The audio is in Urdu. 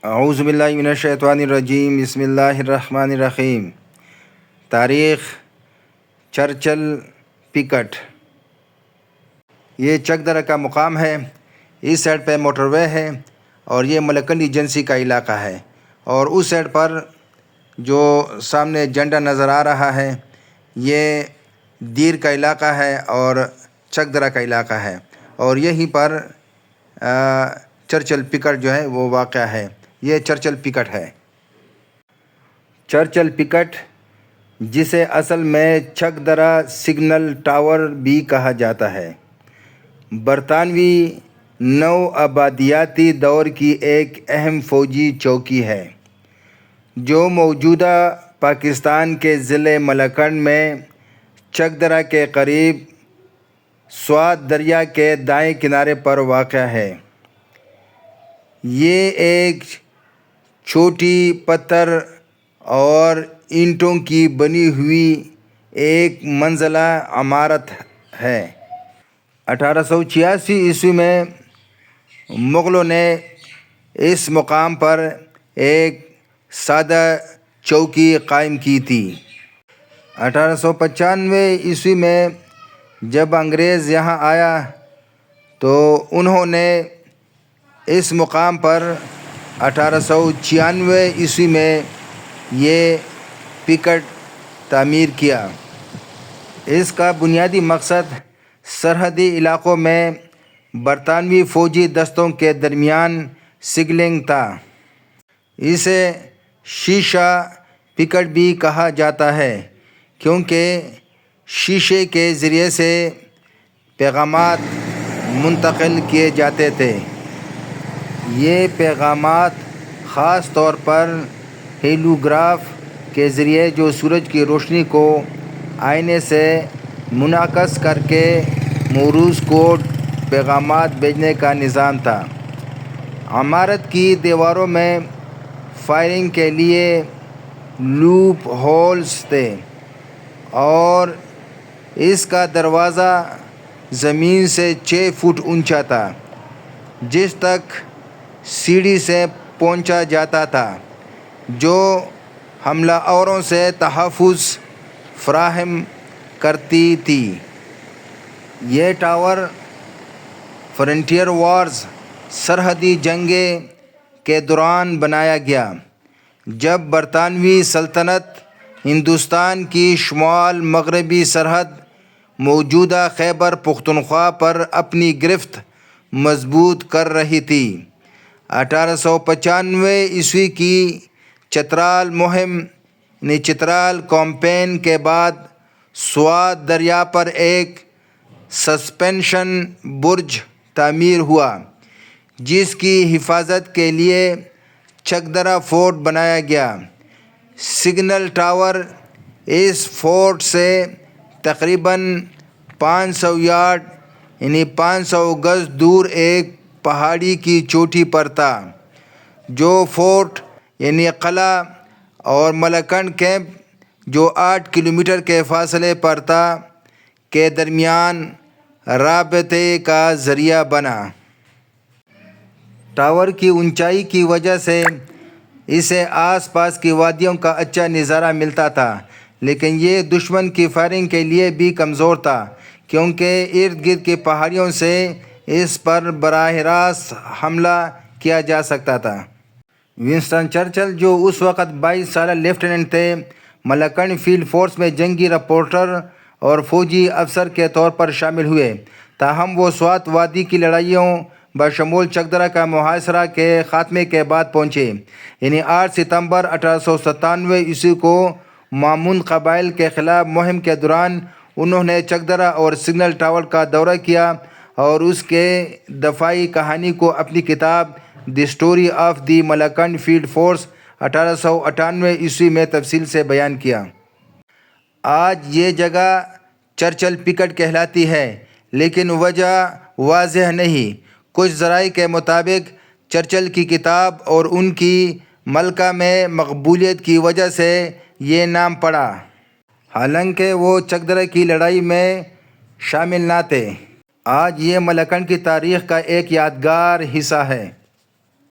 اعوذ باللہ من الشیطان الرجیم، بسم اللہ الرحمن الرحیم۔ تاریخ چرچل پیکٹ۔ یہ چک درہ کا مقام ہے۔ اس سائڈ پہ موٹر وے ہے اور یہ ملکنڈ ایجنسی کا علاقہ ہے، اور اس سائڈ پر جو سامنے جھنڈا نظر آ رہا ہے یہ دیر کا علاقہ ہے اور چک درہ کا علاقہ ہے، اور یہیں پر چرچل پیکٹ جو ہے وہ واقع ہے۔ یہ چرچل پیکٹ ہے۔ چرچل پیکٹ، جسے اصل میں چک درہ سگنل ٹاور بھی کہا جاتا ہے، برطانوی نو آبادیاتی دور کی ایک اہم فوجی چوکی ہے جو موجودہ پاکستان کے ضلع ملاکنڈ میں چک درہ کے قریب سوات دریا کے دائیں کنارے پر واقع ہے۔ یہ ایک چھوٹی پتھر اور اینٹوں کی بنی ہوئی ایک منزلہ عمارت ہے۔ 1886 عیسوی میں مغلوں نے اس مقام پر ایک سادہ چوکی قائم کی تھی۔ 1895 عیسوی میں جب انگریز یہاں آیا تو انہوں نے اس مقام پر 1896 عیسوی میں یہ پیکٹ تعمیر کیا۔ اس کا بنیادی مقصد سرحدی علاقوں میں برطانوی فوجی دستوں کے درمیان سگنلنگ تھا۔ اسے شیشہ پیکٹ بھی کہا جاتا ہے کیونکہ شیشے کے ذریعے سے پیغامات منتقل کیے جاتے تھے۔ یہ پیغامات خاص طور پر ہیلیوگراف کے ذریعے، جو سورج کی روشنی کو آئینے سے منعکس کر کے موروث کوڈ پیغامات بھیجنے کا نظام تھا۔ عمارت کی دیواروں میں فائرنگ کے لیے لوپ ہولز تھے اور اس کا دروازہ زمین سے 6 فٹ اونچا تھا جس تک سیڑھی سے پہنچا جاتا تھا، جو حملہ آوروں سے تحفظ فراہم کرتی تھی۔ یہ ٹاور فرنٹیئر وارز، سرحدی جنگیں کے دوران بنایا گیا جب برطانوی سلطنت ہندوستان کی شمال مغربی سرحد موجودہ خیبر پختونخوا پر اپنی گرفت مضبوط کر رہی تھی۔ 1895 عیسوی کی چترال مہم چترال کیمپین کے بعد سوات دریا پر ایک سسپینشن برج تعمیر ہوا جس کی حفاظت کے لیے چک درہ فورٹ بنایا گیا۔ سگنل ٹاور اس فورٹ سے تقریباً 500 یارڈ 500 گز دور ایک پہاڑی کی چوٹی پر تھا، جو فورٹ قلعہ اور ملاکنڈ کیمپ، جو 8 کلومیٹر کے فاصلے پر تھا، کے درمیان رابطے کا ذریعہ بنا۔ ٹاور کی اونچائی کی وجہ سے اسے آس پاس کی وادیوں کا اچھا نظارہ ملتا تھا، لیکن یہ دشمن کی فائرنگ کے لیے بھی کمزور تھا کیونکہ ارد گرد کی پہاڑیوں سے اس پر براہ راست حملہ کیا جا سکتا تھا۔ ونسٹن چرچل، جو اس وقت 22 سالہ لیفٹیننٹ تھے، ملاکنڈ فیلڈ فورس میں جنگی رپورٹر اور فوجی افسر کے طور پر شامل ہوئے، تاہم وہ سوات وادی کی لڑائیوں بشمول چک درہ کا محاصرہ کے خاتمے کے بعد پہنچے۔ 8 ستمبر 1897 عیسوی کو مامون قبائل کے خلاف مہم کے دوران انہوں نے چک درہ اور سگنل ٹاور کا دورہ کیا اور اس کے دفاعی کہانی کو اپنی کتاب the story of the Malakand field force 1898 عیسوی میں تفصیل سے بیان کیا۔ آج یہ جگہ چرچل پیکٹ کہلاتی ہے، لیکن وجہ واضح نہیں۔ کچھ ذرائع کے مطابق چرچل کی کتاب اور ان کی ملکہ میں مقبولیت کی وجہ سے یہ نام پڑا، حالانکہ وہ چک درہ کی لڑائی میں شامل نہ تھے۔ آج یہ ملاکنڈ کی تاریخ کا ایک یادگار حصہ ہے۔